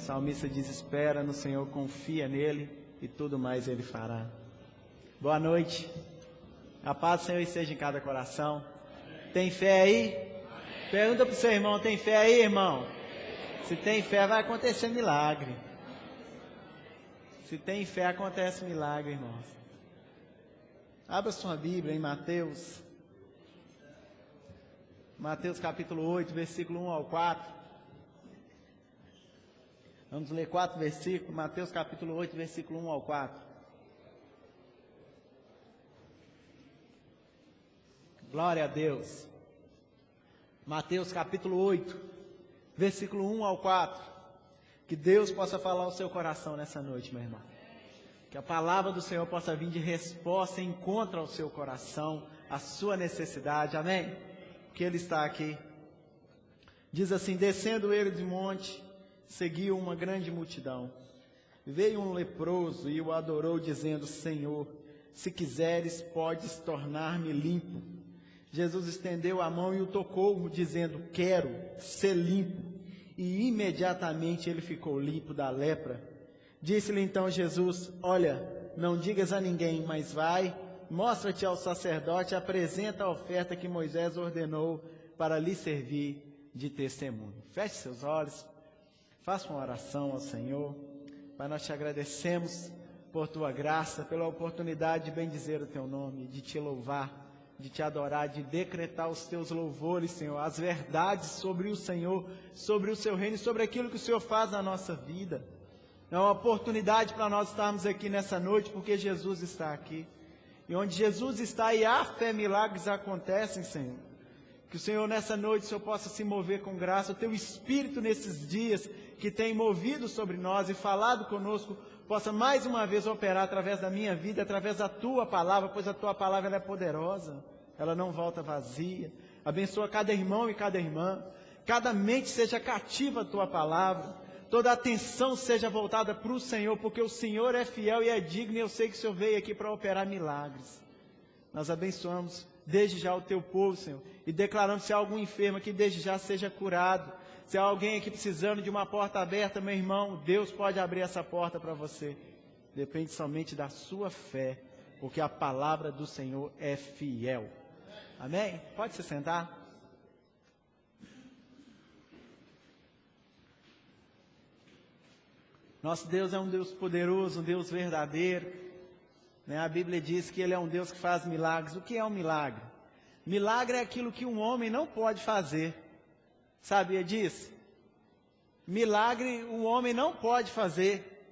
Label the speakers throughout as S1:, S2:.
S1: salmista diz: espera no Senhor, confia nele e tudo mais ele fará. Boa noite. A paz do Senhor esteja em cada coração. Tem fé aí? Pergunta para o seu irmão: tem fé aí, irmão? Se tem fé, vai acontecer milagre. Se tem fé, acontece milagre, irmãos. Abra sua Bíblia em Mateus. Mateus capítulo 8, versículo 1 ao 4. Vamos ler 4 versículos. Mateus capítulo 8, versículo 1 ao 4. Glória a Deus. Mateus capítulo 8, versículo 1 ao 4. Que Deus possa falar ao seu coração nessa noite, meu irmão. Que a palavra do Senhor possa vir de resposta e encontro ao seu coração, a sua necessidade, amém? Que Ele está aqui. Diz assim: descendo ele de monte, seguiu uma grande multidão. Veio um leproso e o adorou, dizendo: Senhor, se quiseres, podes tornar-me limpo. Jesus estendeu a mão e o tocou, dizendo: quero ser limpo. E imediatamente ele ficou limpo da lepra. Disse-lhe então Jesus: olha, não digas a ninguém, mas vai, mostra-te ao sacerdote e apresenta a oferta que Moisés ordenou para lhe servir de testemunho. Feche seus olhos, faça uma oração ao Senhor. Pai, nós te agradecemos por tua graça, pela oportunidade de bendizer o teu nome, de te louvar, de te adorar, de decretar os teus louvores, Senhor, as verdades sobre o Senhor, sobre o seu reino e sobre aquilo que o Senhor faz na nossa vida. É uma oportunidade para nós estarmos aqui nessa noite, porque Jesus está aqui. E onde Jesus está e há fé, milagres acontecem, Senhor. Que o Senhor nessa noite, o Senhor possa se mover com graça, o teu Espírito nesses dias que tem movido sobre nós e falado conosco, possa mais uma vez operar através da minha vida, através da tua palavra, pois a tua palavra ela é poderosa, ela não volta vazia. Abençoa cada irmão e cada irmã, cada mente seja cativa à tua palavra, toda a atenção seja voltada para o Senhor, porque o Senhor é fiel e é digno, e eu sei que o Senhor veio aqui para operar milagres. Nós abençoamos desde já o teu povo, Senhor, e declaramos: se há algum enfermo aqui, desde já seja curado. Se há alguém aqui precisando de uma porta aberta, meu irmão, Deus pode abrir essa porta para você. Depende somente da sua fé, porque a palavra do Senhor é fiel. Amém? Pode se sentar. Nosso Deus é um Deus poderoso, um Deus verdadeiro. A Bíblia diz que Ele é um Deus que faz milagres. O que é um milagre? Milagre é aquilo que um homem não pode fazer. Sabia disso? Milagre o homem não pode fazer.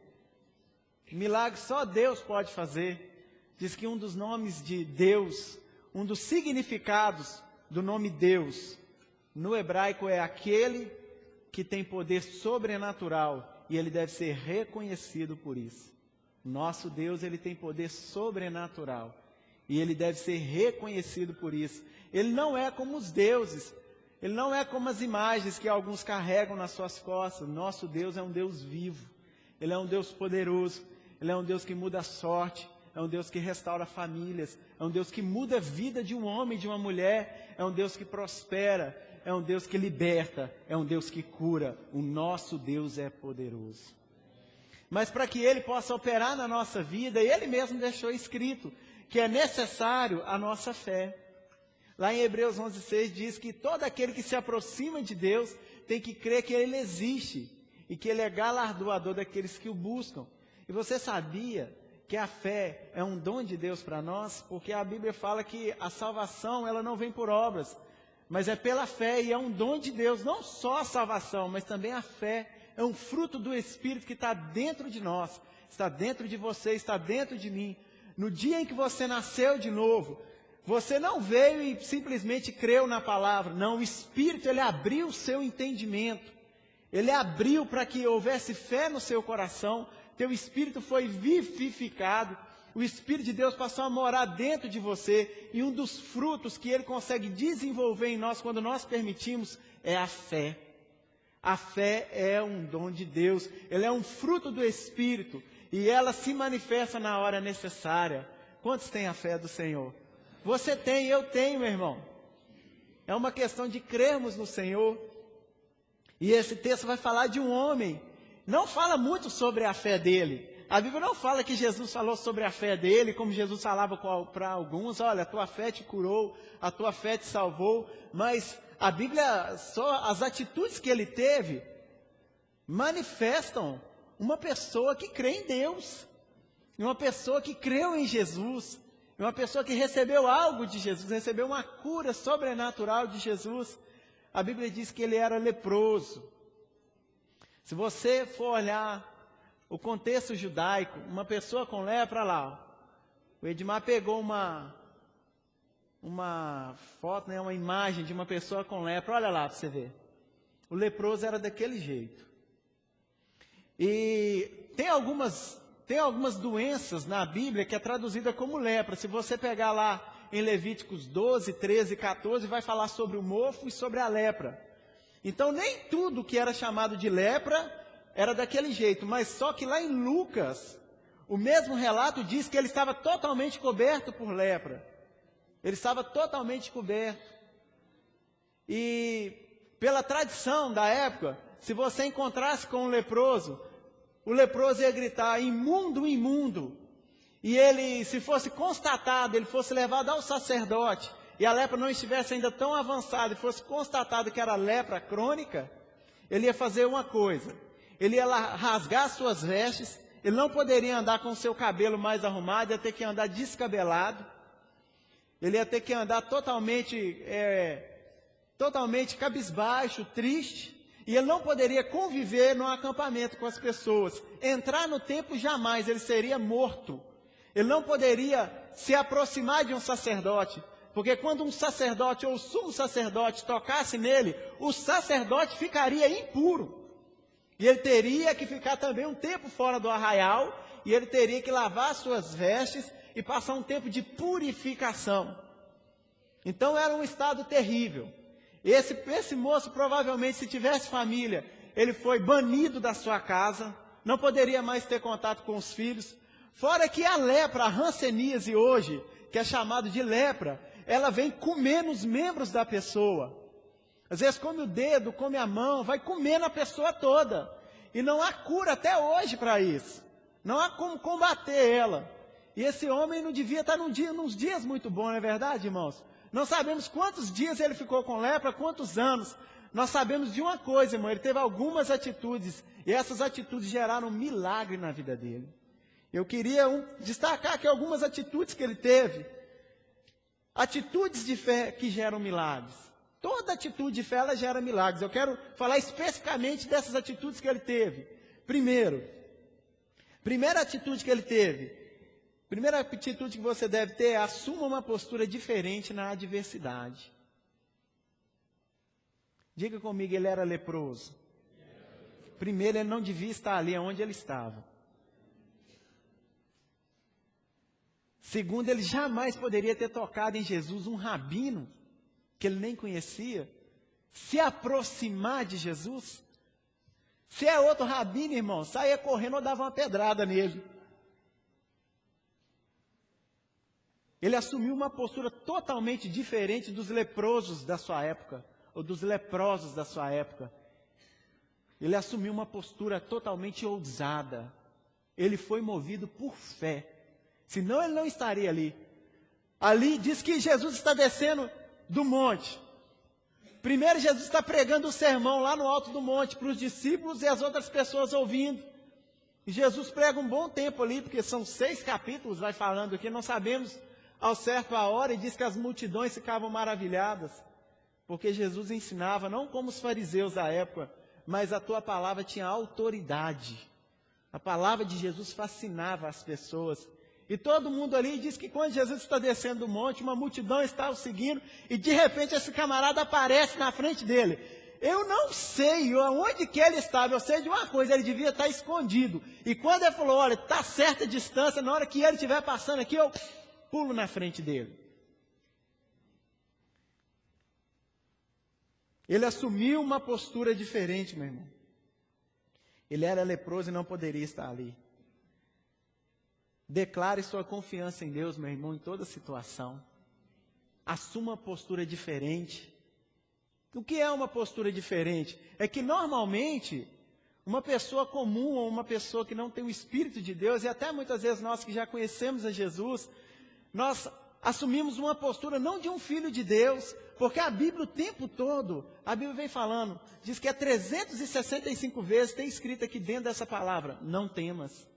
S1: Milagre só Deus pode fazer. Diz que um dos nomes de Deus, um dos significados do nome Deus, no hebraico é aquele que tem poder sobrenatural, e ele deve ser reconhecido por isso. Nosso Deus, ele tem poder sobrenatural, e ele deve ser reconhecido por isso. Ele não é como os deuses, ele não é como as imagens que alguns carregam nas suas costas. Nosso Deus é um Deus vivo, ele é um Deus poderoso, ele é um Deus que muda a sorte, é um Deus que restaura famílias, é um Deus que muda a vida de um homem e de uma mulher, é um Deus que prospera, é um Deus que liberta, é um Deus que cura. O nosso Deus é poderoso. Mas para que Ele possa operar na nossa vida, Ele mesmo deixou escrito que é necessário a nossa fé. Lá em Hebreus 11:6 diz que todo aquele que se aproxima de Deus tem que crer que Ele existe e que Ele é galardoador daqueles que o buscam. E você sabia que a fé é um dom de Deus para nós? Porque a Bíblia fala que a salvação ela não vem por obras, mas é pela fé, e é um dom de Deus. Não só a salvação, mas também a fé é um fruto do Espírito que está dentro de nós, está dentro de você, está dentro de mim. No dia em que você nasceu de novo, você não veio e simplesmente creu na palavra. Não, o Espírito, ele abriu o seu entendimento. Ele abriu para que houvesse fé no seu coração. Teu espírito foi vivificado. O Espírito de Deus passou a morar dentro de você. E um dos frutos que Ele consegue desenvolver em nós, quando nós permitimos, é a fé. A fé é um dom de Deus. Ela é um fruto do Espírito. E ela se manifesta na hora necessária. Quantos têm a fé do Senhor? Você tem, eu tenho, meu irmão. É uma questão de crermos no Senhor. E esse texto vai falar de um homem não fala muito sobre a fé dele. A Bíblia não fala que Jesus falou sobre a fé dele, como Jesus falava para alguns, olha, a tua fé te curou, a tua fé te salvou, mas a Bíblia, só as atitudes que ele teve, manifestam uma pessoa que crê em Deus, uma pessoa que creu em Jesus, uma pessoa que recebeu algo de Jesus, recebeu uma cura sobrenatural de Jesus. A Bíblia diz que ele era leproso. Se você for olhar o contexto judaico, uma pessoa com lepra lá, o Edmar pegou uma foto, né, uma imagem de uma pessoa com lepra, olha lá para você ver. O leproso era daquele jeito. E tem algumas doenças na Bíblia que é traduzida como lepra. Se você pegar lá em Levíticos 12, 13 e 14, vai falar sobre o mofo e sobre a lepra. Então nem tudo que era chamado de lepra era daquele jeito, mas só que lá em Lucas, o mesmo relato diz que ele estava totalmente coberto por lepra. Ele estava totalmente coberto. E pela tradição da época, se você encontrasse com um leproso, o leproso ia gritar, imundo, imundo. E ele, se fosse constatado, ele fosse levado ao sacerdote, e a lepra não estivesse ainda tão avançada, e fosse constatado que era lepra crônica, ele ia fazer uma coisa. Ele ia rasgar suas vestes, ele não poderia andar com o seu cabelo mais arrumado, ia ter que andar descabelado, ele ia ter que andar totalmente cabisbaixo, triste, e ele não poderia conviver no acampamento com as pessoas. Entrar no templo jamais, ele seria morto. Ele não poderia se aproximar de um sacerdote, porque quando um sacerdote ou o sumo sacerdote tocasse nele, o sacerdote ficaria impuro. E ele teria que ficar também um tempo fora do arraial, e ele teria que lavar suas vestes e passar um tempo de purificação. Então era um estado terrível. Esse moço provavelmente, se tivesse família, ele foi banido da sua casa, não poderia mais ter contato com os filhos. Fora que a lepra, a hanseníase hoje, que é chamado de lepra, ela vem comendo os membros da pessoa. Às vezes come o dedo, come a mão, vai comendo a pessoa toda. E não há cura até hoje para isso. Não há como combater ela. E esse homem não devia estar nos dias muito bons, não é verdade, irmãos? Não sabemos quantos dias ele ficou com lepra, quantos anos. Nós sabemos de uma coisa, irmão, ele teve algumas atitudes, e essas atitudes geraram um milagre na vida dele. Eu queria destacar aqui algumas atitudes que ele teve. Atitudes de fé que geram milagres. Toda atitude de fé, ela gera milagres. Eu quero falar especificamente dessas atitudes que ele teve. Primeira atitude que ele teve. Primeira atitude que você deve ter é assuma uma postura diferente na adversidade. Diga comigo, ele era leproso. Primeiro, ele não devia estar ali onde ele estava. Segundo, ele jamais poderia ter tocado em Jesus, um rabino, que ele nem conhecia, se aproximar de Jesus. Se é outro rabino, irmão, saia correndo ou dava uma pedrada nele. Ele assumiu uma postura totalmente diferente dos leprosos da sua época, ou dos leprosos da sua época. Ele assumiu uma postura totalmente ousada. Ele foi movido por fé. Senão ele não estaria ali. Ali diz que Jesus está descendo do monte. Primeiro Jesus está pregando o sermão lá no alto do monte para os discípulos e as outras pessoas ouvindo. E Jesus prega um bom tempo ali, porque são 6 capítulos, vai falando aqui, não sabemos ao certo a hora, e diz que as multidões ficavam maravilhadas, porque Jesus ensinava, não como os fariseus da época, mas a tua palavra tinha autoridade. A palavra de Jesus fascinava as pessoas. E todo mundo ali diz que quando Jesus está descendo do monte, uma multidão está o seguindo, e de repente esse camarada aparece na frente dele. Eu não sei onde que ele estava, eu sei de uma coisa, ele devia estar escondido. E quando ele falou, olha, está certa distância, na hora que ele estiver passando aqui, eu pulo na frente dele. Ele assumiu uma postura diferente, meu irmão. Ele era leproso e não poderia estar ali. Declare sua confiança em Deus, meu irmão, em toda situação. Assuma uma postura diferente. O que é uma postura diferente? É que normalmente Uma pessoa comum ou uma pessoa que não tem o Espírito de Deus, e até muitas vezes nós que já conhecemos a Jesus, nós assumimos uma postura não de um filho de Deus, porque a Bíblia o tempo todo, a Bíblia vem falando, diz que 365 vezes tem escrito aqui dentro dessa palavra, não temas.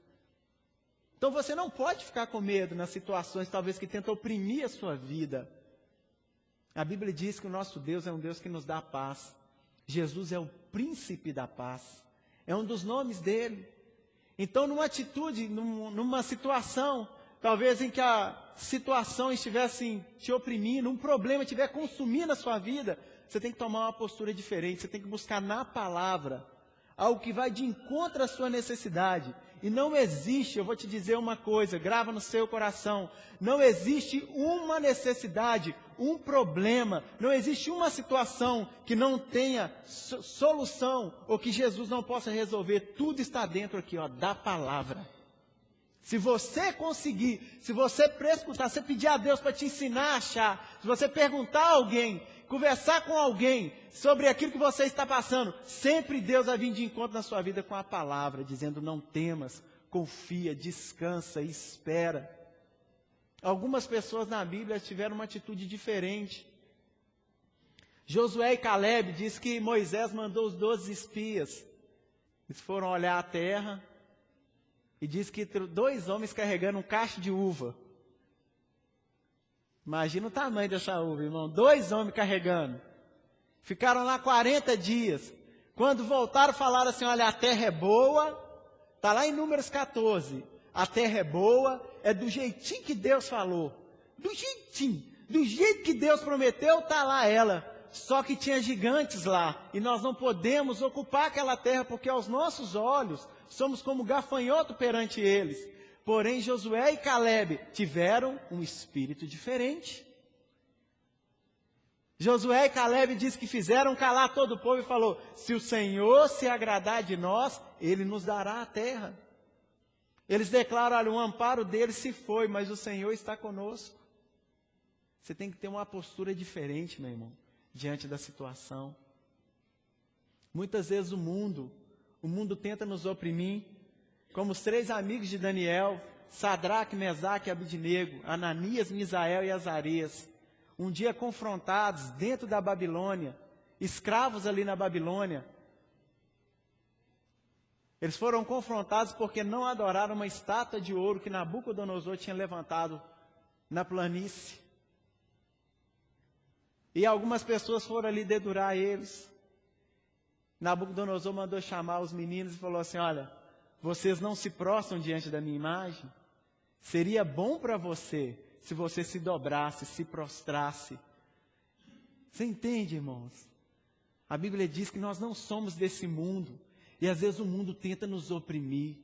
S1: Então você não pode ficar com medo nas situações talvez que tentam oprimir a sua vida. A Bíblia diz que o nosso Deus é um Deus que nos dá paz. Jesus é o príncipe da paz. É um dos nomes dele. Então numa atitude, numa situação, talvez em que a situação estivesse te oprimindo, um problema estiver consumindo a sua vida, você tem que tomar uma postura diferente, você tem que buscar na palavra algo que vai de encontro à sua necessidade. E não existe, eu vou te dizer uma coisa, grava no seu coração, não existe uma necessidade, um problema, não existe uma situação que não tenha solução ou que Jesus não possa resolver. Tudo está dentro aqui, ó, da palavra. Se você conseguir, se você prescrutar, se você pedir a Deus para te ensinar a achar, se você perguntar a alguém, conversar com alguém sobre aquilo que você está passando, sempre Deus vai vir de encontro na sua vida com a palavra, dizendo não temas, confia, descansa, espera. Algumas pessoas na Bíblia tiveram uma atitude diferente. Josué e Caleb diz que Moisés mandou os 12 espias. Eles foram olhar a terra e diz que 2 homens carregando um cacho de uva. Imagina o tamanho dessa uva, irmão. 2 homens carregando. Ficaram lá 40 dias. Quando voltaram, falaram assim, olha, a terra é boa. Está lá em Números 14. A terra é boa, é do jeitinho que Deus falou. Do jeitinho. Do jeito que Deus prometeu, está lá ela. Só que tinha gigantes lá. E nós não podemos ocupar aquela terra, porque aos nossos olhos, somos como gafanhoto perante eles. Porém, Josué e Caleb tiveram um espírito diferente. Josué e Caleb diz que fizeram calar todo o povo e falou, se o Senhor se agradar de nós, Ele nos dará a terra. Eles declaram, olha, o amparo deles se foi, mas o Senhor está conosco. Você tem que ter uma postura diferente, meu irmão, diante da situação. Muitas vezes o mundo tenta nos oprimir, como os 3 amigos de Daniel, Sadraque, Mesaque e Abidnego, Ananias, Misael e Azarias, um dia confrontados dentro da Babilônia, escravos ali na Babilônia. Eles foram confrontados porque não adoraram uma estátua de ouro que Nabucodonosor tinha levantado na planície. E algumas pessoas foram ali dedurar eles. Nabucodonosor mandou chamar os meninos e falou assim, olha, vocês não se prostram diante da minha imagem? Seria bom para você se você se dobrasse, se prostrasse. Você entende, irmãos? A Bíblia diz que nós não somos desse mundo. E às vezes o mundo tenta nos oprimir.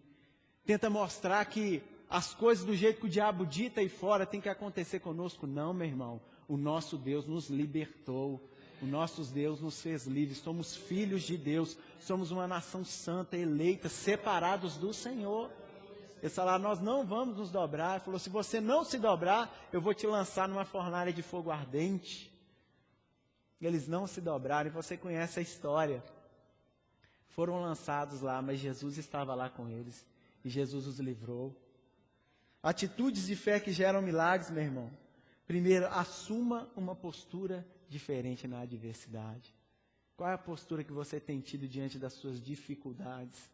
S1: Tenta mostrar que as coisas do jeito que o diabo dita aí fora tem que acontecer conosco. Não, meu irmão. O nosso Deus nos libertou. O nosso Deus nos fez livres. Somos filhos de Deus. Somos uma nação santa, eleita, separados do Senhor. Eles falaram, nós não vamos nos dobrar. Ele falou, se você não se dobrar, eu vou te lançar numa fornalha de fogo ardente. Eles não se dobraram, e você conhece a história. Foram lançados lá, mas Jesus estava lá com eles. E Jesus os livrou. Atitudes de fé que geram milagres, meu irmão. Primeiro, assuma uma postura diferente na adversidade. Qual é a postura que você tem tido diante das suas dificuldades,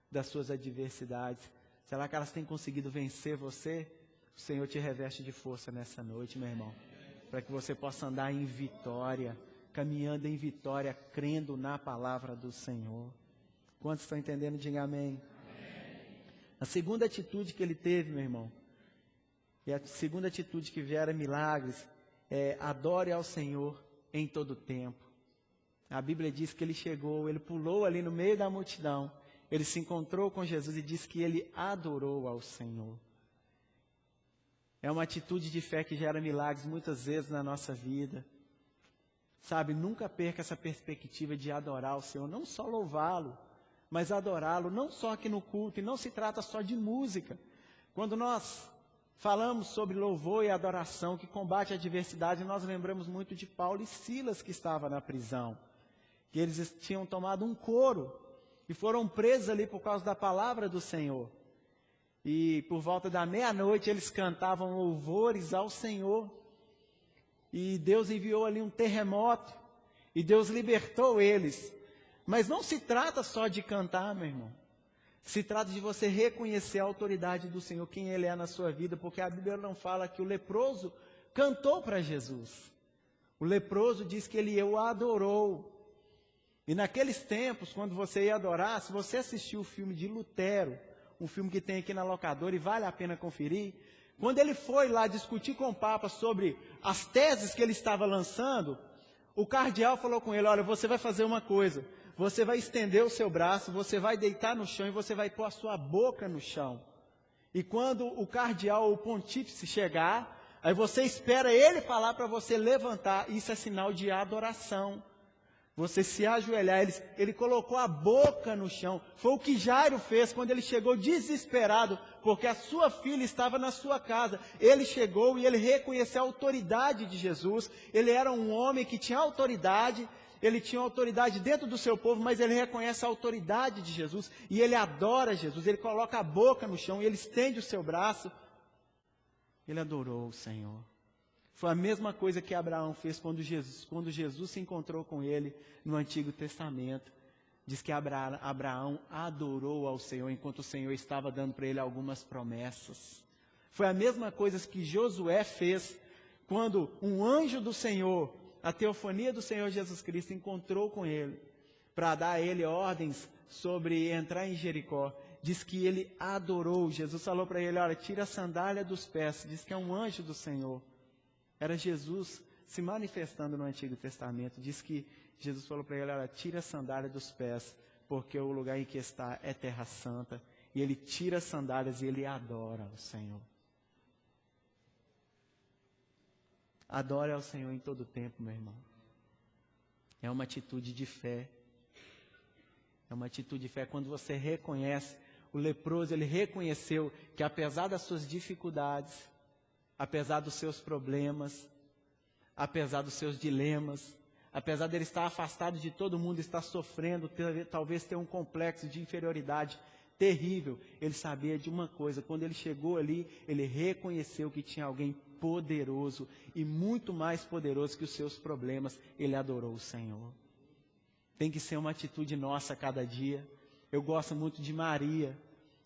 S1: das suas adversidades? Será que elas têm conseguido vencer você? O Senhor te reveste de força nessa noite, meu irmão, para que você possa andar em vitória, caminhando em vitória, crendo na palavra do Senhor. Quantos estão entendendo? Diga amém. A segunda atitude que ele teve, meu irmão, e a segunda atitude que gera milagres, é adore ao Senhor em todo tempo. A Bíblia diz que ele chegou, ele pulou ali no meio da multidão, ele se encontrou com Jesus e diz que ele adorou ao Senhor. É uma atitude de fé que gera milagres muitas vezes na nossa vida. Sabe, nunca perca essa perspectiva de adorar o Senhor, não só louvá-lo, mas adorá-lo, não só aqui no culto, e não se trata só de música. Quando nós falamos sobre louvor e adoração que combate a adversidade, nós lembramos muito de Paulo e Silas que estavam na prisão, que eles tinham tomado um couro, e foram presos ali por causa da palavra do Senhor. E por volta da meia-noite eles cantavam louvores ao Senhor. E Deus enviou ali um terremoto. E Deus libertou eles. Mas não se trata só de cantar, meu irmão. Se trata de você reconhecer a autoridade do Senhor, quem Ele é na sua vida. Porque a Bíblia não fala que o leproso cantou para Jesus. O leproso diz que ele o adorou. E naqueles tempos, quando você ia adorar, se você assistiu o filme de Lutero, um filme que tem aqui na locadora e vale a pena conferir, quando ele foi lá discutir com o Papa sobre as teses que ele estava lançando, o cardeal falou com ele, olha, você vai fazer uma coisa, você vai estender o seu braço, você vai deitar no chão e você vai pôr a sua boca no chão. E quando o cardeal ou o pontífice chegar, aí você espera ele falar para você levantar, isso é sinal de adoração. Você se ajoelhar, ele colocou a boca no chão. Foi o que Jairo fez quando ele chegou desesperado, porque a sua filha estava na sua casa. Ele chegou e ele reconheceu a autoridade de Jesus. Ele era um homem que tinha autoridade, ele tinha autoridade dentro do seu povo, mas ele reconhece a autoridade de Jesus e ele adora Jesus. Ele coloca a boca no chão e ele estende o seu braço. Ele adorou o Senhor. Foi a mesma coisa que Abraão fez quando Jesus se encontrou com ele no Antigo Testamento. Diz que Abraão adorou ao Senhor enquanto o Senhor estava dando para ele algumas promessas. Foi a mesma coisa que Josué fez quando um anjo do Senhor, a teofania do Senhor Jesus Cristo, encontrou com ele para dar a ele ordens sobre entrar em Jericó. Diz que ele adorou. Jesus falou para ele, olha, tira a sandália dos pés. Diz que é um anjo do Senhor. Era Jesus se manifestando no Antigo Testamento. Diz que Jesus falou para ele, olha, tira a sandália dos pés, porque o lugar em que está é terra santa. E ele tira as sandálias e ele adora ao Senhor. Adore ao Senhor em todo tempo, meu irmão. É uma atitude de fé. É uma atitude de fé quando você reconhece. O leproso, ele reconheceu que apesar das suas dificuldades, apesar dos seus problemas, apesar dos seus dilemas, apesar dele estar afastado de todo mundo, estar sofrendo, talvez ter um complexo de inferioridade terrível, ele sabia de uma coisa, quando ele chegou ali, ele reconheceu que tinha alguém poderoso e muito mais poderoso que os seus problemas, ele adorou o Senhor. Tem que ser uma atitude nossa a cada dia. Eu gosto muito de Maria,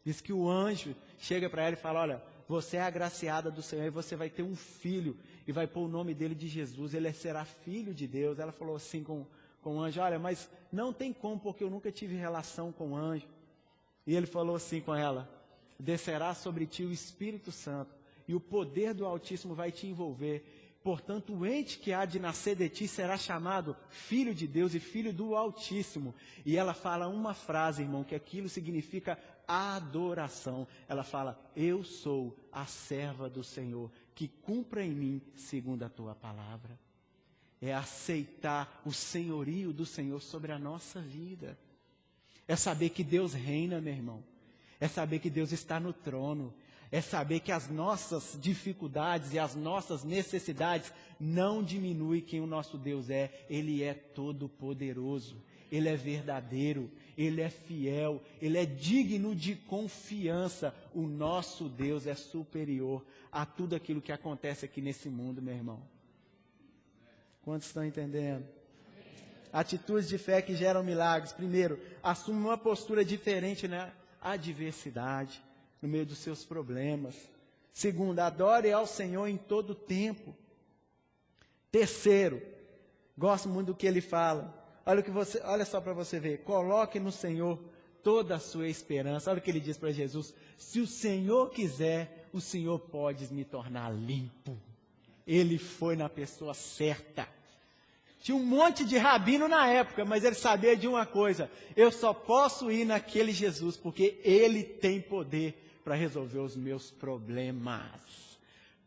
S1: diz que o anjo chega para ela e fala, olha, você é agraciada do Senhor e você vai ter um filho e vai pôr o nome dele de Jesus, ele será filho de Deus. Ela falou assim com o anjo, olha, mas não tem como porque eu nunca tive relação com o anjo. E ele falou assim com ela, descerá sobre ti o Espírito Santo e o poder do Altíssimo vai te envolver. Portanto, o ente que há de nascer de ti será chamado Filho de Deus e Filho do Altíssimo. E ela fala uma frase, irmão, que aquilo significa adoração. Ela fala, eu sou a serva do Senhor, que cumpra em mim segundo a tua palavra. É aceitar o senhorio do Senhor sobre a nossa vida. É saber que Deus reina, meu irmão. É saber que Deus está no trono. É saber que as nossas dificuldades e as nossas necessidades não diminuem quem o nosso Deus é. Ele é todo poderoso. Ele é verdadeiro. Ele é fiel. Ele é digno de confiança. O nosso Deus é superior a tudo aquilo que acontece aqui nesse mundo, meu irmão. Quantos estão entendendo? Atitudes de fé que geram milagres. Primeiro, assume uma postura diferente na adversidade, no meio dos seus problemas. Segundo, adore ao Senhor em todo o tempo. Terceiro, gosto muito do que ele fala. Olha só para você ver. Coloque no Senhor toda a sua esperança. Olha o que ele diz para Jesus. Se o Senhor quiser, o Senhor pode me tornar limpo. Ele foi na pessoa certa. Tinha um monte de rabino na época, mas ele sabia de uma coisa. Eu só posso ir naquele Jesus, porque ele tem poder para resolver os meus problemas.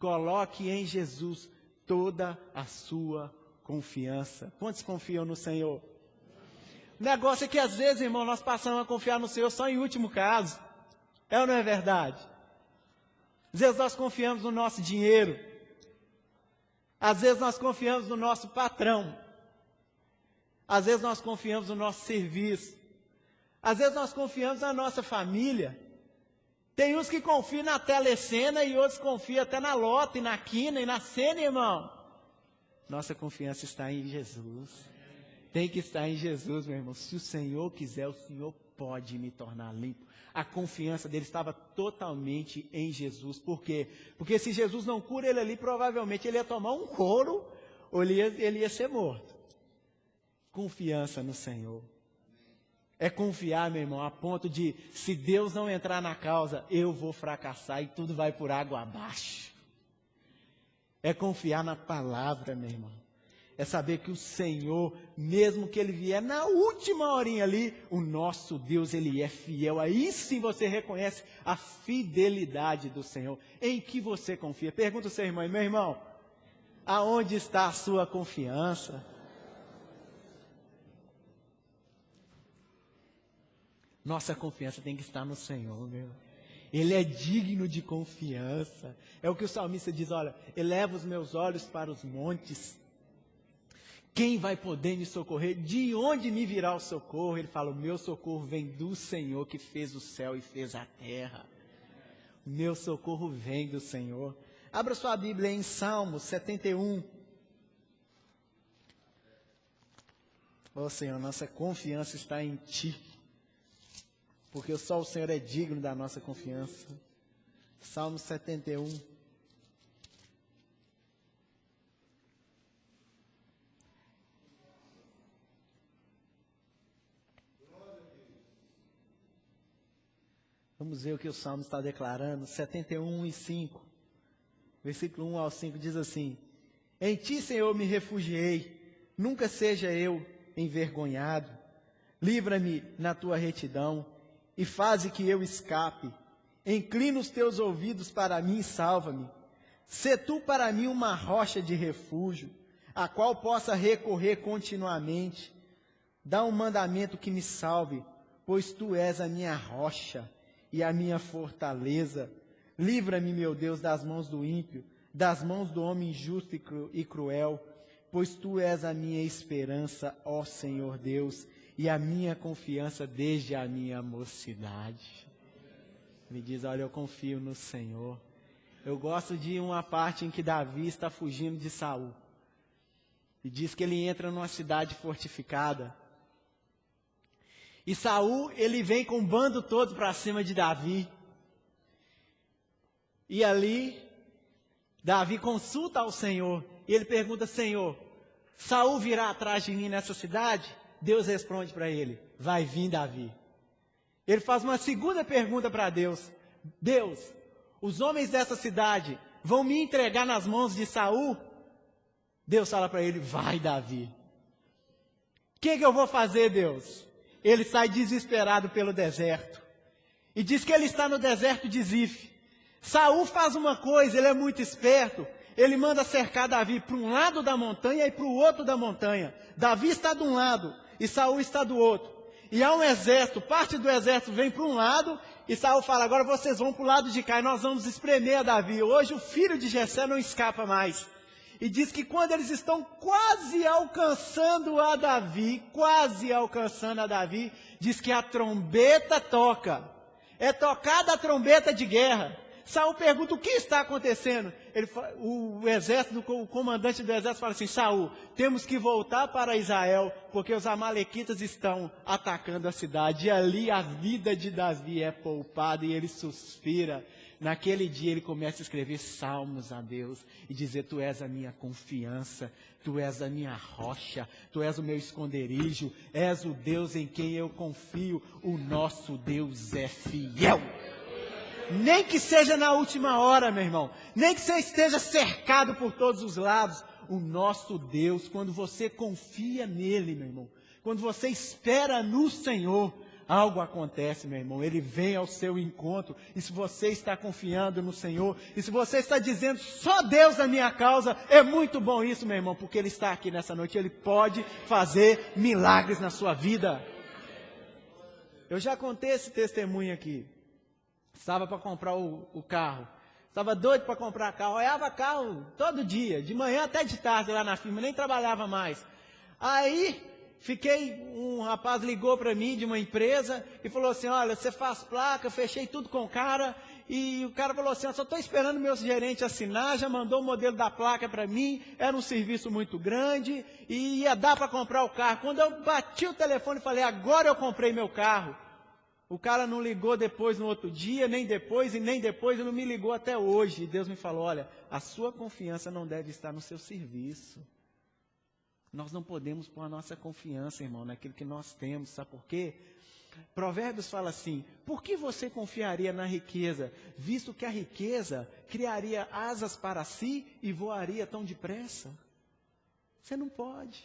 S1: Coloque em Jesus toda a sua confiança. Quantos confiam no Senhor? O negócio é que às vezes, irmão, nós passamos a confiar no Senhor só em último caso. É ou não é verdade? Às vezes nós confiamos no nosso dinheiro. Às vezes nós confiamos no nosso patrão. Às vezes nós confiamos no nosso serviço. Às vezes nós confiamos na nossa família. Tem uns que confiam na telecena e outros confiam até na Lota e na Quina e na Sena, irmão. Nossa confiança está em Jesus. Tem que estar em Jesus, meu irmão. Se o Senhor quiser, o Senhor pode me tornar limpo. A confiança dele estava totalmente em Jesus. Por quê? Porque se Jesus não cura ele ali, provavelmente ele ia tomar um couro ou ele ia ser morto. Confiança no Senhor. É confiar, meu irmão, a ponto de, se Deus não entrar na causa, eu vou fracassar e tudo vai por água abaixo. É confiar na palavra, meu irmão. É saber que o Senhor, mesmo que Ele vier na última horinha ali, o nosso Deus, Ele é fiel. Aí sim você reconhece a fidelidade do Senhor. Em que você confia? Pergunta ao seu irmão, meu irmão, aonde está a sua confiança? Nossa confiança tem que estar no Senhor, meu. Ele é digno de confiança. É o que o salmista diz, olha, eleva os meus olhos para os montes. Quem vai poder me socorrer? De onde me virá o socorro? Ele fala, o meu socorro vem do Senhor que fez o céu e fez a terra. O meu socorro vem do Senhor. Abra sua Bíblia em Salmos 71. Ó Senhor, nossa confiança está em Ti. Porque só o Senhor é digno da nossa confiança. Salmo 71. Vamos ver o que o Salmo está declarando. 71 e 5. Versículo 1 ao 5 diz assim: Em Ti, Senhor, me refugiei. Nunca seja eu envergonhado. Livra-me na Tua retidão e faze que eu escape. Inclina os teus ouvidos para mim e salva-me. Sê tu para mim uma rocha de refúgio, a qual possa recorrer continuamente. Dá um mandamento que me salve, pois tu és a minha rocha e a minha fortaleza. Livra-me, meu Deus, das mãos do ímpio, das mãos do homem injusto e cruel, pois tu és a minha esperança, ó Senhor Deus, e a minha confiança desde a minha mocidade. Me diz, olha, eu confio no Senhor. Eu gosto de uma parte em que Davi está fugindo de Saul. E diz que ele entra numa cidade fortificada. E Saul, ele vem com o bando todo para cima de Davi. E ali, Davi consulta ao Senhor. E ele pergunta, Senhor, Saul virá atrás de mim nessa cidade? Deus responde para ele, vai vir Davi. Ele faz uma segunda pergunta para Deus. Deus, os homens dessa cidade vão me entregar nas mãos de Saul? Deus fala para ele, vai Davi. O que eu vou fazer, Deus? Ele sai desesperado pelo deserto. E diz que ele está no deserto de Zif. Saul faz uma coisa, ele é muito esperto. Ele manda cercar Davi para um lado da montanha e para o outro da montanha. Davi está de um lado e Saul está do outro. E há um exército, parte do exército vem para um lado e Saul fala, agora vocês vão para o lado de cá e nós vamos espremer a Davi. Hoje o filho de Jessé não escapa mais. E diz que quando eles estão quase alcançando a Davi, diz que a trombeta toca. É tocada a trombeta de guerra. Saul pergunta o que está acontecendo. O comandante do exército fala assim, Saul, temos que voltar para Israel, porque os amalequitas estão atacando a cidade. E ali a vida de Davi é poupada e ele suspira. Naquele dia ele começa a escrever salmos a Deus e dizer, tu és a minha confiança, tu és a minha rocha, tu és o meu esconderijo, és o Deus em quem eu confio, o nosso Deus é fiel. Nem que seja na última hora, meu irmão, nem que você esteja cercado por todos os lados, o nosso Deus, quando você confia nele, meu irmão, quando você espera no Senhor, algo acontece, meu irmão, Ele vem ao seu encontro, e se você está confiando no Senhor, e se você está dizendo, só Deus na minha causa, é muito bom isso, meu irmão, porque Ele está aqui nessa noite, Ele pode fazer milagres na sua vida. Eu já contei esse testemunho aqui, estava para comprar o carro, estava doido para comprar carro, olhava carro todo dia, de manhã até de tarde lá na firma, nem trabalhava mais, aí fiquei um rapaz ligou para mim de uma empresa e falou assim, olha, você faz placa, fechei tudo com o cara, e o cara falou assim, eu só estou esperando meu gerente assinar, já mandou o modelo da placa para mim, era um serviço muito grande, e ia dar para comprar o carro. Quando eu bati o telefone e falei, agora eu comprei meu carro, o cara não ligou depois no outro dia, nem depois, e nem depois, ele não me ligou até hoje. E Deus me falou, olha, a sua confiança não deve estar no seu serviço. Nós não podemos pôr a nossa confiança, irmão, naquilo que nós temos, sabe por quê? Provérbios fala assim, por que você confiaria na riqueza, visto que a riqueza criaria asas para si e voaria tão depressa? Você não pode.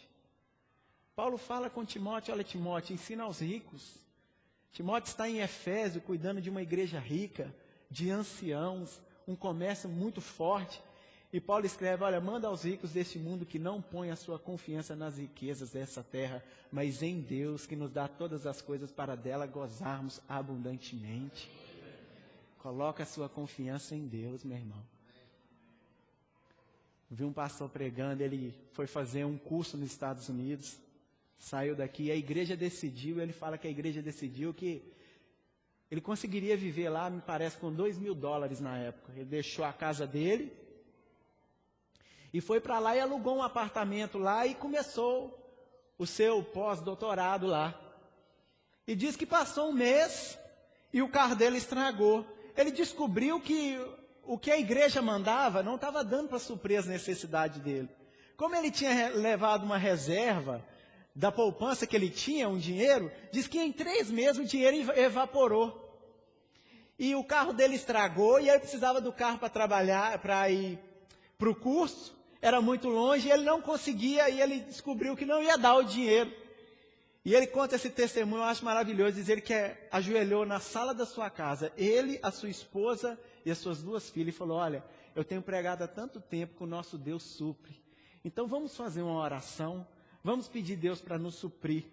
S1: Paulo fala com Timóteo, olha Timóteo, ensina aos ricos. Timóteo está em Efésio, cuidando de uma igreja rica, de anciãos, um comércio muito forte. E Paulo escreve, olha, manda aos ricos deste mundo que não põem a sua confiança nas riquezas dessa terra, mas em Deus, que nos dá todas as coisas para dela gozarmos abundantemente. Coloca a sua confiança em Deus, meu irmão. Vi um pastor pregando, ele foi fazer um curso nos Estados Unidos, saiu daqui, a igreja decidiu, ele fala que a igreja decidiu que ele conseguiria viver lá, me parece, com $2.000 na época. Ele deixou a casa dele, e foi para lá e alugou um apartamento lá e começou o seu pós-doutorado lá. E diz que passou um mês e o carro dele estragou. Ele descobriu que o que a igreja mandava não estava dando para suprir as necessidades dele. Como ele tinha levado uma reserva da poupança que ele tinha, um dinheiro, diz que em 3 meses o dinheiro evaporou. E o carro dele estragou e ele precisava do carro para trabalhar, para ir para o curso. Era muito longe, e ele não conseguia, e ele descobriu que não ia dar o dinheiro. E ele conta esse testemunho, eu acho maravilhoso, dizer que ajoelhou na sala da sua casa, ele, a sua esposa e as suas 2 filhas, e falou, olha, eu tenho pregado há tanto tempo que o nosso Deus supre. Então vamos fazer uma oração, vamos pedir Deus para nos suprir,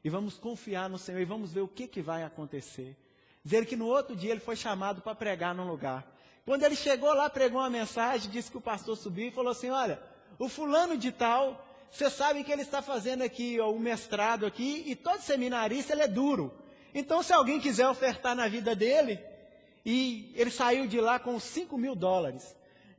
S1: e vamos confiar no Senhor, e vamos ver o que vai acontecer. Dizer que no outro dia ele foi chamado para pregar num lugar. Quando ele chegou lá, pregou uma mensagem, disse que o pastor subiu e falou assim, olha, o fulano de tal, você sabe que ele está fazendo aqui um mestrado aqui, e todo seminarista ele é duro. Então se alguém quiser ofertar na vida dele, e ele saiu de lá com $5.000.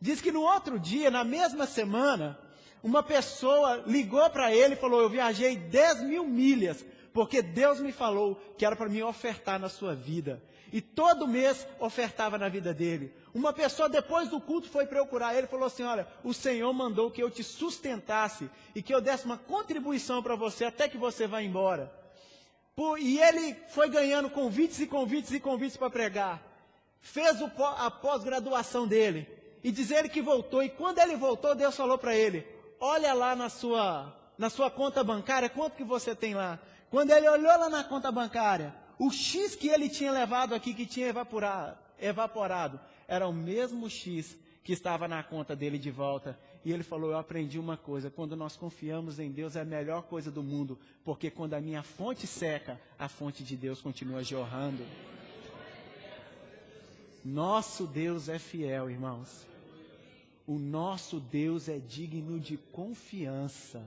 S1: Diz que no outro dia, na mesma semana, uma pessoa ligou para ele e falou, eu viajei 10.000 milhas, porque Deus me falou que era para me ofertar na sua vida. E todo mês ofertava na vida dele. Uma pessoa depois do culto foi procurar ele e falou assim, olha, o Senhor mandou que eu te sustentasse e que eu desse uma contribuição para você até que você vá embora. E ele foi ganhando convites e convites e convites para pregar. Fez a pós-graduação dele. E diz ele que voltou. E quando ele voltou, Deus falou para ele, olha lá na sua conta bancária, quanto que você tem lá? Quando ele olhou lá na conta bancária, o X que ele tinha levado aqui, que tinha evaporado, era o mesmo X que estava na conta dele de volta. E ele falou, eu aprendi uma coisa, quando nós confiamos em Deus é a melhor coisa do mundo, porque quando a minha fonte seca, a fonte de Deus continua jorrando. Nosso Deus é fiel, irmãos. O nosso Deus é digno de confiança.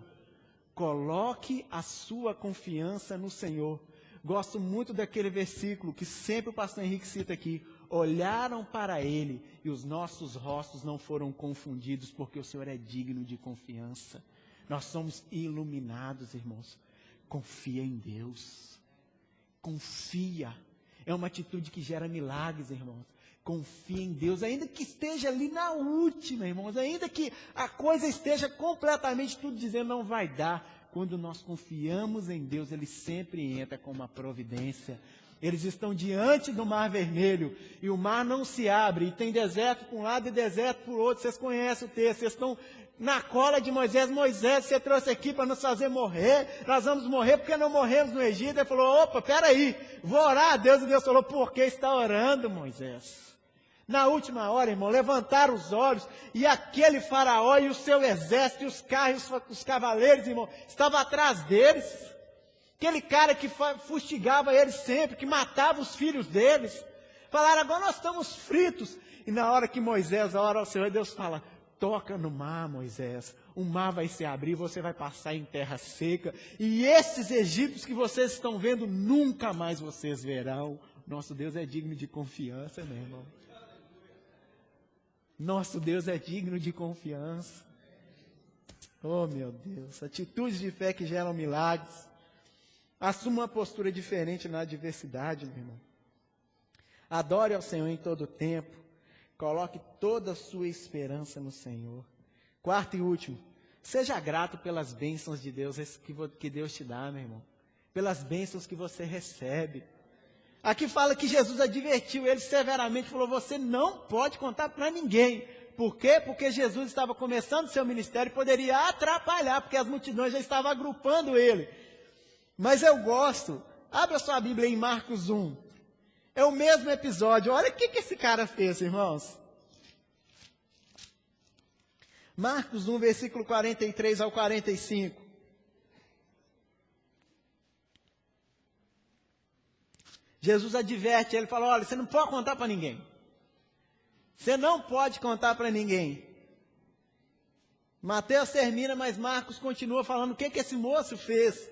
S1: Coloque a sua confiança no Senhor. Gosto muito daquele versículo que sempre o pastor Henrique cita aqui. Olharam para ele e os nossos rostos não foram confundidos, porque o Senhor é digno de confiança. Nós somos iluminados, irmãos. Confia em Deus. Confia. É uma atitude que gera milagres, irmãos. Confia em Deus, ainda que esteja ali na última, irmãos. Ainda que a coisa esteja completamente tudo dizendo não vai dar. Quando nós confiamos em Deus, Ele sempre entra com uma providência. Eles estão diante do Mar Vermelho e o mar não se abre. E tem deserto por um lado e deserto por outro. Vocês conhecem o texto. Vocês estão na cola de Moisés. Moisés, você trouxe aqui para nos fazer morrer. Nós vamos morrer porque não morremos no Egito. Ele falou, opa, peraí, vou orar a Deus. E Deus falou, por que está orando, Moisés? Na última hora, irmão, levantaram os olhos e aquele faraó e o seu exército, e os carros, os cavaleiros, irmão, estavam atrás deles. Aquele cara que fustigava eles sempre, que matava os filhos deles. Falaram, agora nós estamos fritos. E na hora que Moisés ora ao Senhor, Deus fala, toca no mar, Moisés, o mar vai se abrir, você vai passar em terra seca, e esses egípcios que vocês estão vendo, nunca mais vocês verão. Nosso Deus é digno de confiança, meu irmão. Nosso Deus é digno de confiança. Oh, meu Deus, atitudes de fé que geram milagres. Assuma uma postura diferente na adversidade, meu irmão. Adore ao Senhor em todo o tempo. Coloque toda a sua esperança no Senhor. Quarto e último, seja grato pelas bênçãos de Deus que Deus te dá, meu irmão. Pelas bênçãos que você recebe. Aqui fala que Jesus advertiu ele severamente, falou, você não pode contar para ninguém. Por quê? Porque Jesus estava começando seu ministério e poderia atrapalhar, porque as multidões já estavam agrupando ele. Mas eu gosto, abra sua Bíblia em Marcos 1. É o mesmo episódio. Olha o que esse cara fez, irmãos. Marcos 1, versículo 43 ao 45. Jesus adverte, ele fala, olha, você não pode contar para ninguém. Você não pode contar para ninguém. Mateus termina, mas Marcos continua falando o que esse moço fez.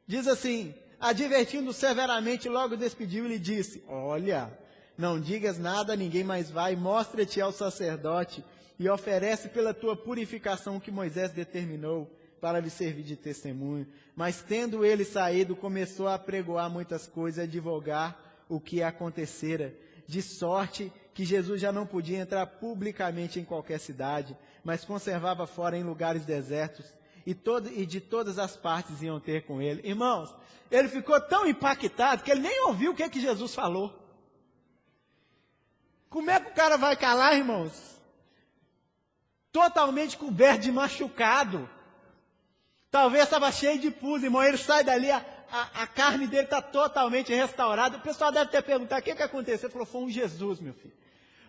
S1: Diz assim, advertindo severamente, logo despediu e lhe disse, olha, não digas nada a ninguém, mas vai, mostra-te ao sacerdote e oferece pela tua purificação o que Moisés determinou para lhe servir de testemunho. Mas tendo ele saído, começou a apregoar muitas coisas e a divulgar o que acontecera, de sorte que Jesus já não podia entrar publicamente em qualquer cidade, mas conservava fora em lugares desertos, e de todas as partes iam ter com ele. Irmãos, ele ficou tão impactado que ele nem ouviu o que Jesus falou. Como é que o cara vai calar, irmãos? Totalmente coberto de machucado. Talvez estava cheio de pus, irmão. Ele sai dali, a carne dele está totalmente restaurada. O pessoal deve ter perguntado, o que aconteceu? Ele falou, foi um Jesus, meu filho.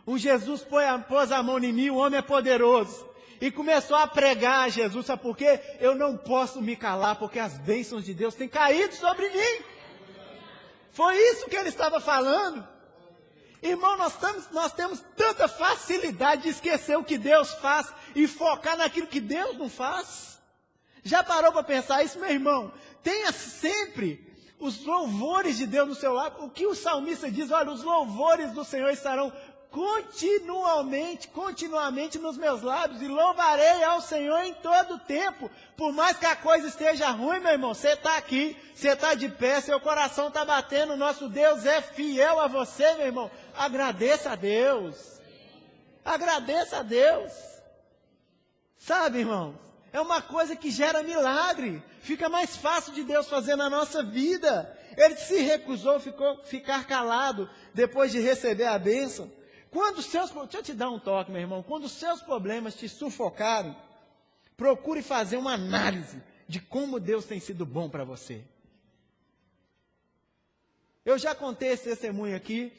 S1: Um Jesus pôs a mão em mim, o homem é poderoso. E começou a pregar a Jesus, sabe por quê? Eu não posso me calar, porque as bênçãos de Deus têm caído sobre mim. Foi isso que ele estava falando. Irmão, nós temos tanta facilidade de esquecer o que Deus faz e focar naquilo que Deus não faz. Já parou para pensar isso, meu irmão? Tenha sempre os louvores de Deus no seu lado. O que o salmista diz? Olha, os louvores do Senhor estarão continuamente nos meus lábios, e louvarei ao Senhor em todo o tempo. Por mais que a coisa esteja ruim, meu irmão, você está aqui, você está de pé, seu coração está batendo, nosso Deus é fiel a você, meu irmão. Agradeça a Deus. Agradeça a Deus. Sabe, irmãos, é uma coisa que gera milagre. Fica mais fácil de Deus fazer na nossa vida. Ele se recusou a ficar calado depois de receber a bênção. Deixa eu te dar um toque, meu irmão. Quando os seus problemas te sufocarem, procure fazer uma análise de como Deus tem sido bom para você. Eu já contei esse testemunho aqui.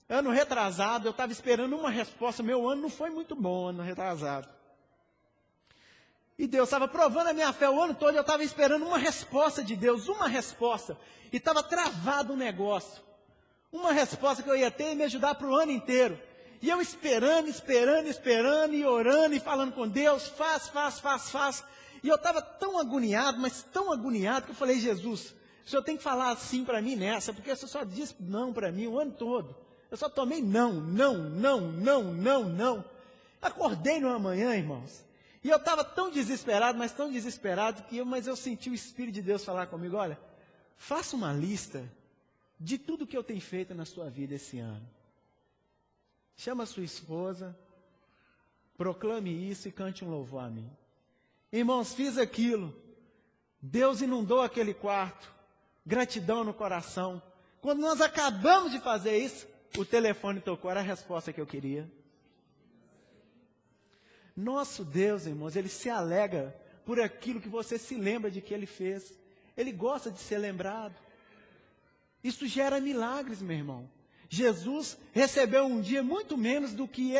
S1: Ano retrasado, eu estava esperando uma resposta. Meu ano não foi muito bom, ano retrasado. E Deus estava provando a minha fé o ano todo. Eu estava esperando uma resposta de Deus, uma resposta. E estava travado um negócio. Uma resposta que eu ia ter e me ajudar para o ano inteiro. E eu esperando, e orando, e falando com Deus, faz. E eu estava tão agoniado, mas tão agoniado, que eu falei, Jesus, o Senhor tem que falar assim para mim nessa, porque o Senhor só disse não para mim o ano todo. Eu só tomei não. Acordei numa manhã, irmãos, e eu estava tão desesperado, mas tão desesperado, mas eu senti o Espírito de Deus falar comigo, olha, faça uma lista de tudo que eu tenho feito na sua vida esse ano. Chama a sua esposa, proclame isso e cante um louvor a mim. Irmãos, fiz aquilo. Deus inundou aquele quarto. Gratidão no coração. Quando nós acabamos de fazer isso, o telefone tocou, era a resposta que eu queria. Nosso Deus, irmãos, Ele se alegra por aquilo que você se lembra de que Ele fez. Ele gosta de ser lembrado. Isso gera milagres, meu irmão. Jesus recebeu um dia muito menos do que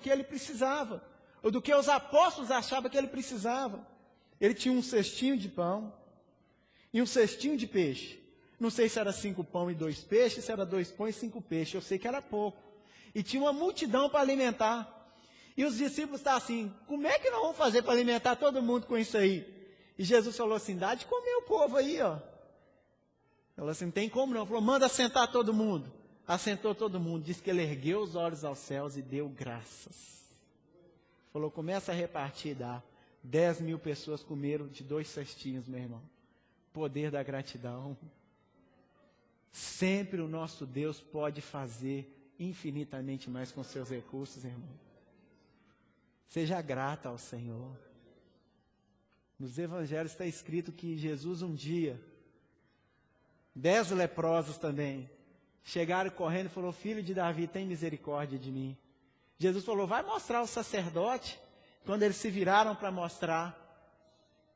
S1: ele precisava, ou do que os apóstolos achavam que ele precisava. Ele tinha um cestinho de pão e um cestinho de peixe. Não sei se era 5 pão e 2 peixes, se era 2 pães e 5 peixes, eu sei que era pouco. E tinha uma multidão para alimentar. E os discípulos estão assim, como é que nós vamos fazer para alimentar todo mundo com isso aí? E Jesus falou assim, dá de comer o povo aí, ó. Falou assim, não tem como não. Falou, manda assentar todo mundo. Assentou todo mundo. Diz que ele ergueu os olhos aos céus e deu graças. Falou, começa a repartir e dá. 10.000 pessoas comeram de 2 cestinhos, meu irmão. Poder da gratidão. Sempre o nosso Deus pode fazer infinitamente mais com seus recursos, irmão. Seja grato ao Senhor. Nos evangelhos está escrito que Jesus um dia, 10 leprosos também, chegaram correndo e falou, filho de Davi, tem misericórdia de mim. Jesus falou, vai mostrar ao sacerdote. Quando eles se viraram para mostrar,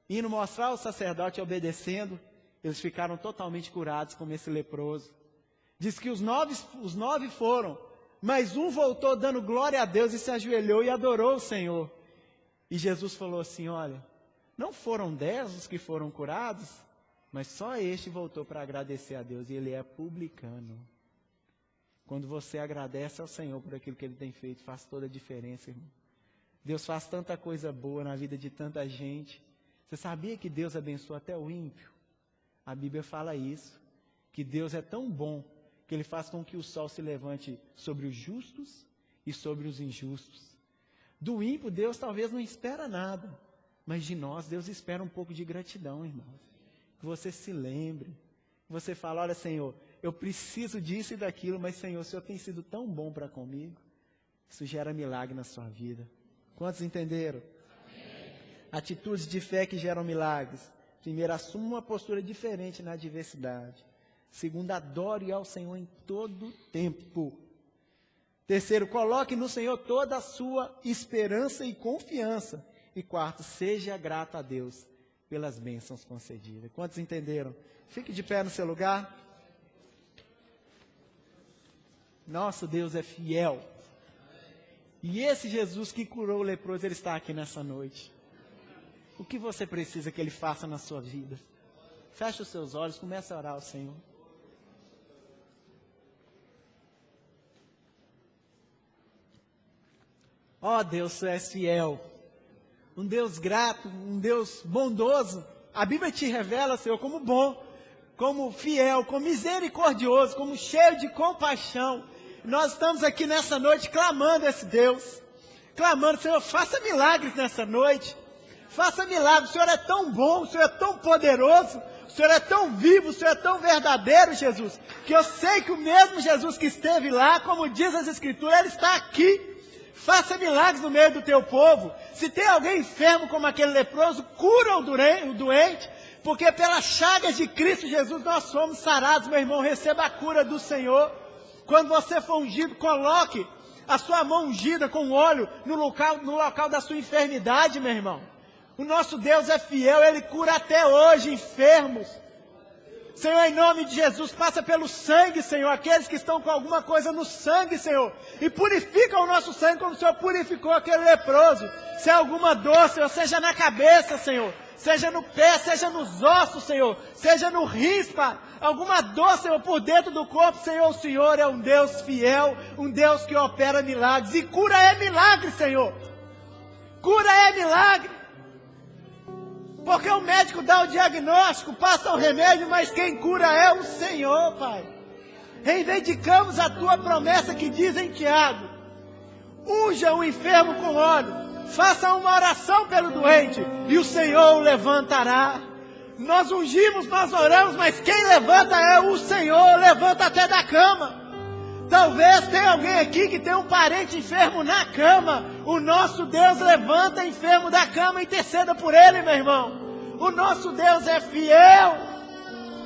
S1: indo mostrar ao sacerdote obedecendo, eles ficaram totalmente curados como esse leproso. Diz que os nove foram, mas um voltou dando glória a Deus e se ajoelhou e adorou o Senhor. E Jesus falou assim, olha, não foram 10 os que foram curados, mas só este voltou para agradecer a Deus, e ele é publicano. Quando você agradece ao Senhor por aquilo que Ele tem feito, faz toda a diferença, irmão. Deus faz tanta coisa boa na vida de tanta gente. Você sabia que Deus abençoa até o ímpio? A Bíblia fala isso, que Deus é tão bom, que Ele faz com que o sol se levante sobre os justos e sobre os injustos. Do ímpio, Deus talvez não espera nada, mas de nós, Deus espera um pouco de gratidão, irmão. Que você se lembre, que você fala, olha, Senhor, eu preciso disso e daquilo, mas, Senhor, o Senhor tem sido tão bom para comigo. Isso gera milagre na sua vida. Quantos entenderam? Amém. Atitudes de fé que geram milagres. Primeiro, assuma uma postura diferente na adversidade. Segundo, adore ao Senhor em todo tempo. Terceiro, coloque no Senhor toda a sua esperança e confiança. E quarto, seja grato a Deus pelas bênçãos concedidas. Quantos entenderam? Fique de pé no seu lugar. Nosso Deus é fiel. E esse Jesus que curou o leproso, Ele está aqui nessa noite. O que você precisa que Ele faça na sua vida? Feche os seus olhos, comece a orar ao Senhor. Ó Deus, Tu és fiel. Um Deus grato, um Deus bondoso. A Bíblia te revela, Senhor, como bom, como fiel, como misericordioso, como cheio de compaixão. Nós estamos aqui nessa noite clamando a esse Deus. Clamando, Senhor, faça milagres nessa noite. Faça milagres. O Senhor é tão bom, o Senhor é tão poderoso, o Senhor é tão vivo, o Senhor é tão verdadeiro, Jesus, que eu sei que o mesmo Jesus que esteve lá, como diz as Escrituras, Ele está aqui. Faça milagres no meio do teu povo. Se tem alguém enfermo como aquele leproso, cura o doente, porque pelas chagas de Cristo Jesus nós somos sarados, meu irmão. Receba a cura do Senhor. Quando você for ungido, coloque a sua mão ungida com óleo no local da sua enfermidade, meu irmão. O nosso Deus é fiel, Ele cura até hoje enfermos. Senhor, em nome de Jesus, passa pelo sangue, Senhor, aqueles que estão com alguma coisa no sangue, Senhor, e purifica o nosso sangue como o Senhor purificou aquele leproso. Se há alguma dor, Senhor, seja na cabeça, Senhor, seja no pé, seja nos ossos, Senhor, seja no rins, Pai, alguma dor, Senhor, por dentro do corpo, Senhor, o Senhor é um Deus fiel, um Deus que opera milagres, e cura é milagre, Senhor, cura é milagre. Porque o médico dá o diagnóstico, passa o remédio, mas quem cura é o Senhor, Pai. Reivindicamos a Tua promessa que diz em Tiago: unja o enfermo com óleo, faça uma oração pelo doente, e o Senhor o levantará. Nós ungimos, nós oramos, mas quem levanta é o Senhor, levanta até da cama. Talvez tenha alguém aqui que tem um parente enfermo na cama. O nosso Deus levanta enfermo da cama e interceda por ele, meu irmão. O nosso Deus é fiel.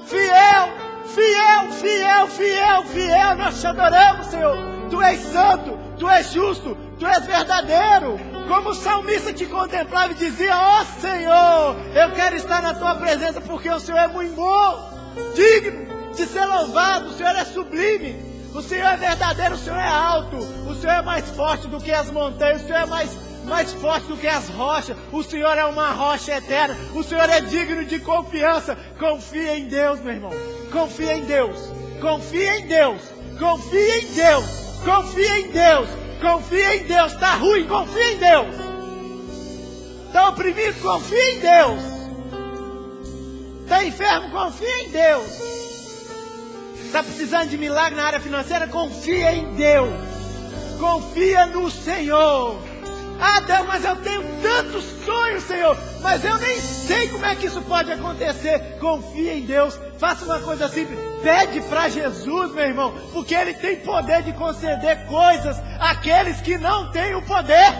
S1: Fiel, fiel, fiel, fiel, fiel. Nós te adoramos, Senhor. Tu és santo, Tu és justo, Tu és verdadeiro. Como o salmista te contemplava e dizia: ó Senhor, eu quero estar na Tua presença porque o Senhor é muito bom, digno de ser louvado. O Senhor é sublime. O Senhor é verdadeiro, o Senhor é alto, o Senhor é mais forte do que as montanhas, o Senhor é mais forte do que as rochas, o Senhor é uma rocha eterna, o Senhor é digno de confiança. Confia em Deus, meu irmão, confia em Deus, confia em Deus, confia em Deus, confia em Deus, Confia em Deus. Está ruim, confia em Deus. Está oprimido, confia em Deus. Está enfermo, confia em Deus. Está precisando de milagre na área financeira, confia em Deus. Confia no Senhor. Ah, Deus, mas eu tenho tantos sonhos, Senhor, mas eu nem sei como é que isso pode acontecer. Confia em Deus. Faça uma coisa simples. Pede para Jesus, meu irmão, porque Ele tem poder de conceder coisas àqueles que não têm o poder.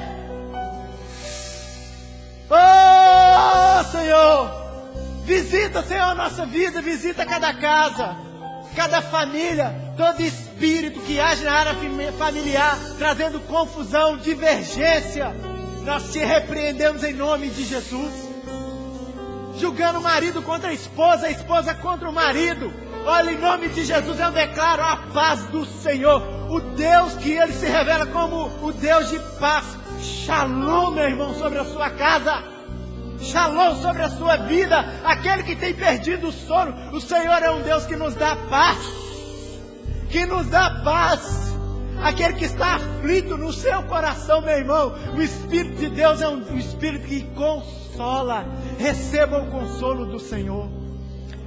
S1: Oh, Senhor, visita, Senhor, a nossa vida, visita cada casa, cada família, todo espírito que age na área familiar, trazendo confusão, divergência. Nós te repreendemos em nome de Jesus. Julgando o marido contra a esposa contra o marido. Olha, em nome de Jesus eu declaro a paz do Senhor, o Deus que Ele se revela como o Deus de paz. Shalom, meu irmão, sobre a sua casa. Shalom sobre a sua vida. Aquele que tem perdido o sono, o Senhor é um Deus que nos dá paz. Que nos dá paz. Aquele que está aflito no seu coração, meu irmão, o Espírito de Deus é um Espírito que consola. Receba o consolo do Senhor.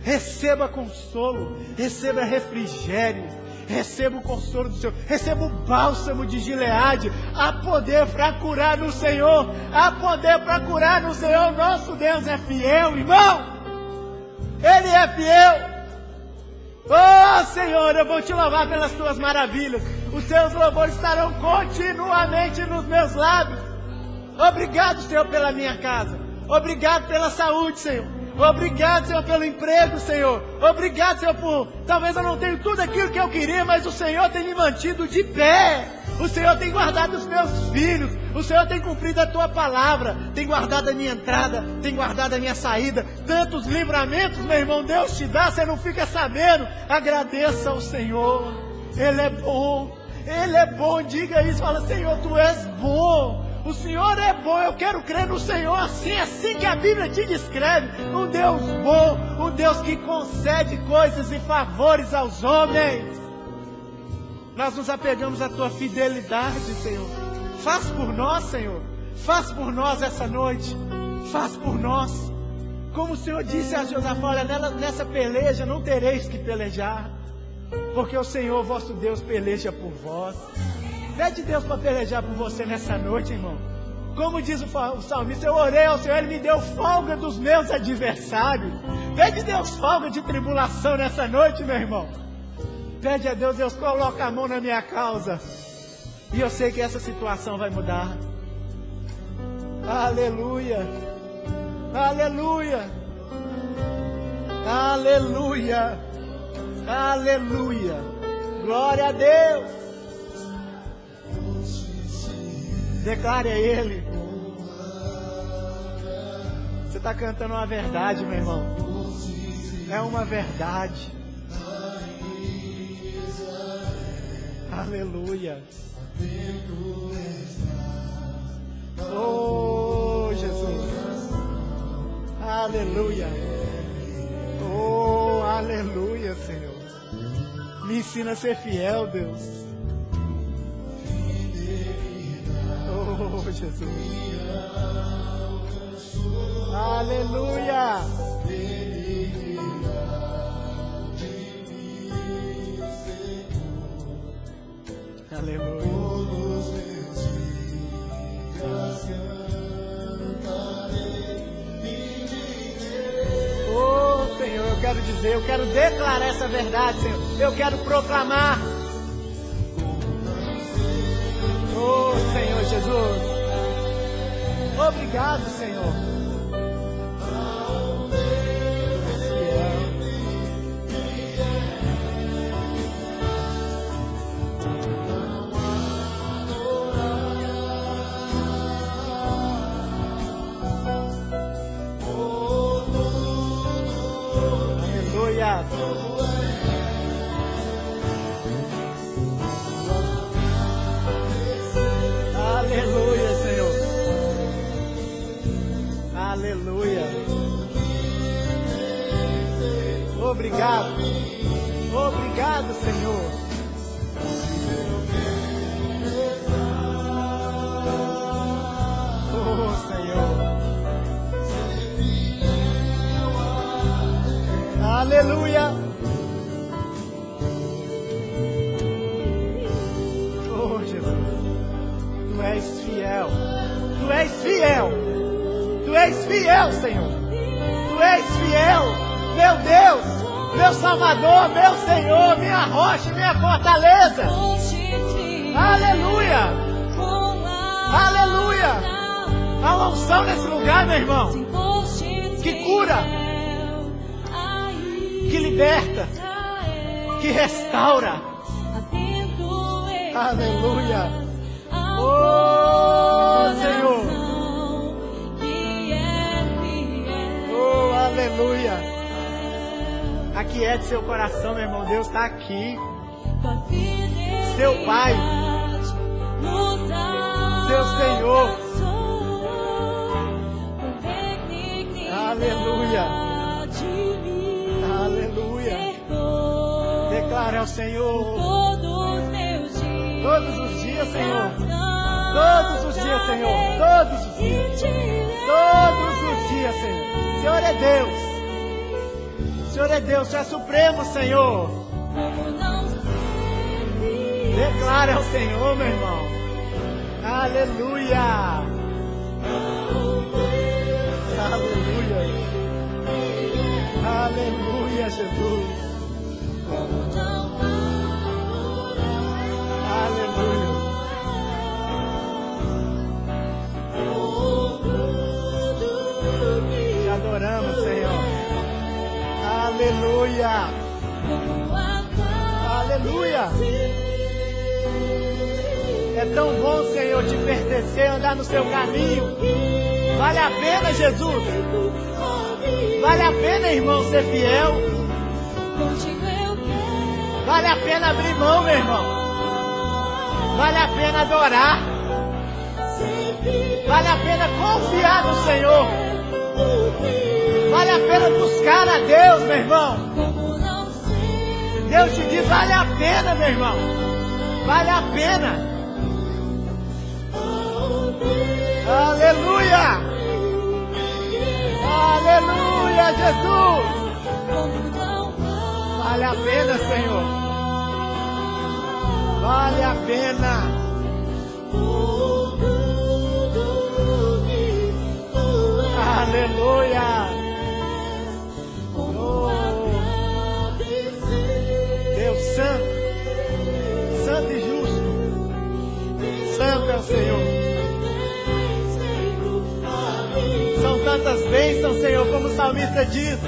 S1: Receba consolo. Receba refrigério. Receba o consolo do Senhor. Receba o bálsamo de Gileade. Há poder para curar no Senhor. Há poder para curar no Senhor. Nosso Deus é fiel, irmão. Ele é fiel. Oh, Senhor, eu vou te louvar pelas tuas maravilhas. Os seus louvores estarão continuamente nos meus lábios. Obrigado, Senhor, pela minha casa. Obrigado pela saúde, Senhor. Obrigado, Senhor, pelo emprego, Senhor. Obrigado, Senhor, por... Talvez eu não tenha tudo aquilo que eu queria, mas o Senhor tem me mantido de pé. O Senhor tem guardado os meus filhos. O Senhor tem cumprido a tua palavra. Tem guardado a minha entrada. Tem guardado a minha saída. Tantos livramentos, meu irmão, Deus te dá. Você não fica sabendo. Agradeça ao Senhor. Ele é bom. Ele é bom. Diga isso. Fala, Senhor, tu és bom. O Senhor é bom, eu quero crer no Senhor assim que a Bíblia te descreve. Um Deus bom, um Deus que concede coisas e favores aos homens. Nós nos apegamos à tua fidelidade, Senhor. Faz por nós, Senhor. Faz por nós essa noite. Faz por nós. Como o Senhor disse a Josafá, olha, nessa peleja não tereis que pelejar, porque o Senhor, vosso Deus, peleja por vós. Pede Deus para pelejar por você nessa noite, irmão. Como diz o salmista, eu orei ao Senhor, Ele me deu folga dos meus adversários. Pede Deus folga de tribulação nessa noite, meu irmão. Pede a Deus, Deus coloca a mão na minha causa. E eu sei que essa situação vai mudar. Aleluia. Aleluia. Aleluia. Aleluia. Glória a Deus. Declare a Ele. Você está cantando uma verdade, meu irmão. É uma verdade. Aleluia. Oh, Jesus. Aleluia. Oh, aleluia, Senhor. Me ensina a ser fiel, Deus. Oh, Jesus. Aleluia. Aleluia. Oh, Senhor, eu quero dizer, eu quero declarar essa verdade, Senhor. Eu quero proclamar. Oh, Senhor Jesus. Obrigado, Senhor. Aleluia. Aleluia, Senhor. Aleluia. Obrigado. Obrigado, Senhor. és fiel, Senhor. Tu és fiel, meu Deus, meu Salvador, meu Senhor, minha rocha, minha fortaleza. Aleluia. Aleluia. Há uma unção nesse lugar, meu irmão, que cura, que liberta, que restaura. Aleluia. Oh, Senhor. Oh, aleluia. Aquiete seu coração, meu irmão. Deus está aqui. Seu Pai, seu Senhor. Aleluia. Aleluia. Declara ao Senhor todos os dias, Senhor. Todos os dias, Senhor. Todos os dias. Todos os dias, Senhor. O Senhor é Deus. O Senhor é Deus. O Senhor é supremo, Senhor. Declara ao Senhor, meu irmão. Aleluia. Aleluia. Aleluia, Jesus. Aleluia. Te adoramos, Senhor. Aleluia. Aleluia. É tão bom, Senhor, te pertencer, andar no seu caminho. Vale a pena, Jesus. Vale a pena, irmão, ser fiel. Vale a pena abrir mão, meu irmão. Vale a pena adorar. Vale a pena confiar no Senhor. Vale a pena buscar a Deus, meu irmão. Deus te diz, vale a pena, meu irmão. Vale a pena. Aleluia! Aleluia, Jesus! Vale a pena, Senhor. Vale a pena. Aleluia! Oh, Deus Santo, Santo e justo. Santo é o Senhor. São tantas bênçãos, Senhor, como o salmista diz.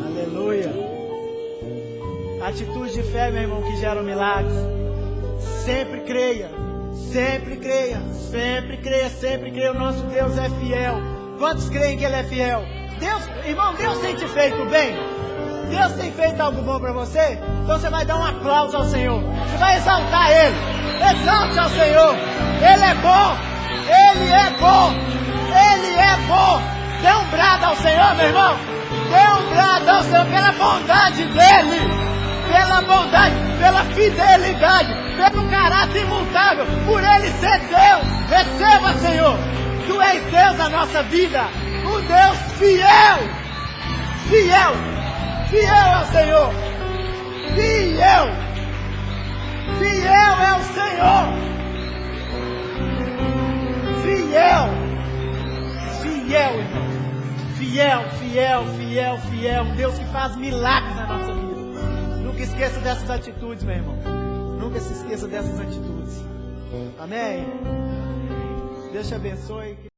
S1: Aleluia. Atitude de fé, meu irmão, que gera milagres. Sempre creia, sempre creia, sempre creia, sempre creia. O nosso Deus é fiel. Quantos creem que Ele é fiel? Deus, irmão, Deus tem te feito bem? Deus tem feito algo bom para você? Então você vai dar um aplauso ao Senhor. Você vai exaltar Ele. Exalte ao Senhor. Ele é bom. Ele é bom. Ele é bom. Dê um brado ao Senhor, meu irmão. Dê um brado ao Senhor pela bondade dEle. Pela bondade, pela fidelidade, pelo caráter imutável. Por Ele ser Deus. Receba, Senhor. Tu és Deus da nossa vida. O Deus fiel, fiel, fiel ao Senhor, fiel, fiel é o Senhor, fiel, fiel, irmão, fiel, fiel, fiel, fiel, um Deus que faz milagres na nossa vida. Nunca esqueça dessas atitudes, meu irmão, nunca se esqueça dessas atitudes, amém? Deus te abençoe.